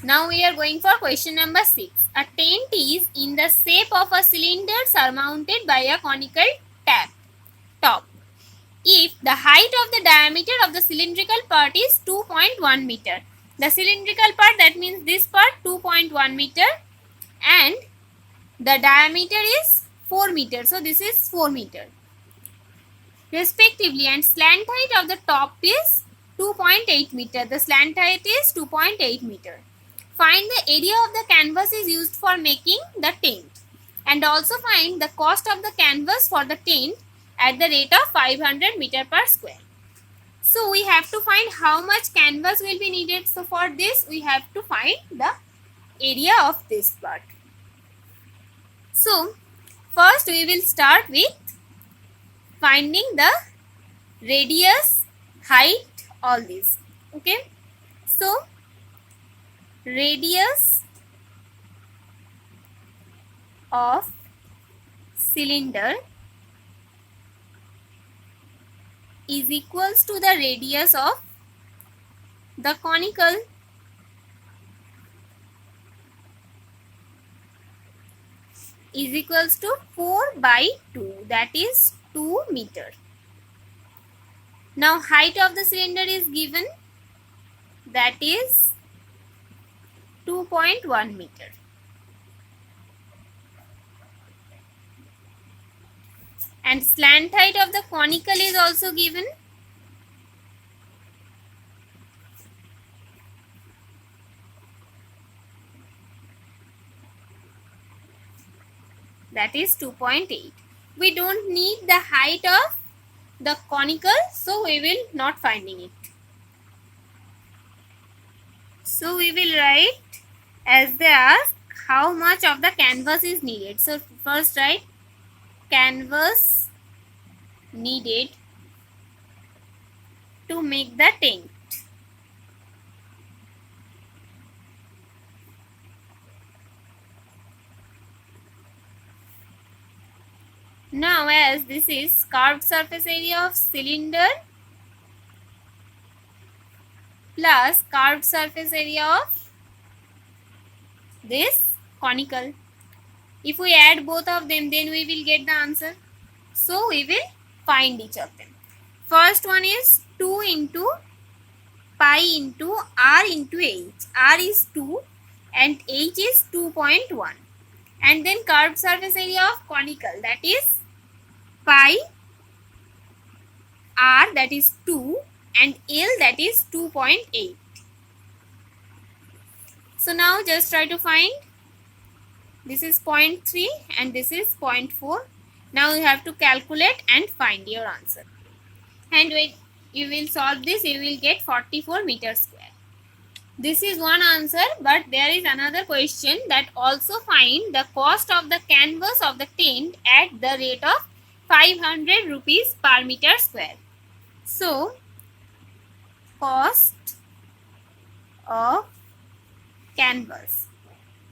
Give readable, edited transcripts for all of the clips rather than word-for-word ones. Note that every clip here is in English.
Now we are going for question number 6. A tent is in the shape of a cylinder surmounted by a conical top. If the height of the diameter of the cylindrical part is 2.1 meter, the cylindrical part, that means this part, 2.1 meter, and the diameter is 4 meter, so this is 4 meter respectively, and slant height of the top is 2.8 meter. The slant height is 2.8 meter. Find the area of the canvas is used for making the tent, and also find the cost of the canvas for the tent at the rate of 500 meter per square. So we have to find how much canvas will be needed. So for this we have to find the area of this part. So first we will start with finding the radius, height, all these. Okay. So radius of cylinder is equals to the radius of the conical. Is equals to 4 by 2, that is 2 meter. Now height of the cylinder is given, that is 2.1 meter. And slant height of the conical is also given, that is 2.8. We don't need the height of the conical, so we will not finding it. So we will write as they ask how much of the canvas is needed. So first write canvas needed to make the tent. Now as this is curved surface area of cylinder plus curved surface area of this conical, if we add both of them, then we will get the answer. So we will find each of them. First one is 2 into pi into r into h. R is 2 and h is 2.1. And then curved surface area of conical, that is pi r, that is 2, and L, that is 2.8. So now just try to find. This is 0.3 and this is 0.4. Now you have to calculate and find your answer. And when you will solve this, you will get 44 meter square. This is one answer, but there is another question that also find the cost of the canvas of the tent at the rate of 500 rupees per meter square. So cost of canvas,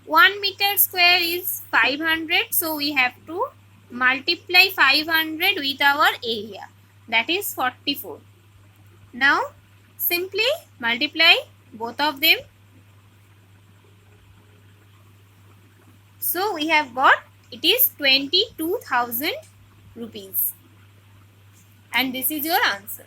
1 meter square is 500, so we have to multiply 500 with our area, that is 44. Now simply multiply both of them. So we have got, it is 22,000 rupees, and this is your answer.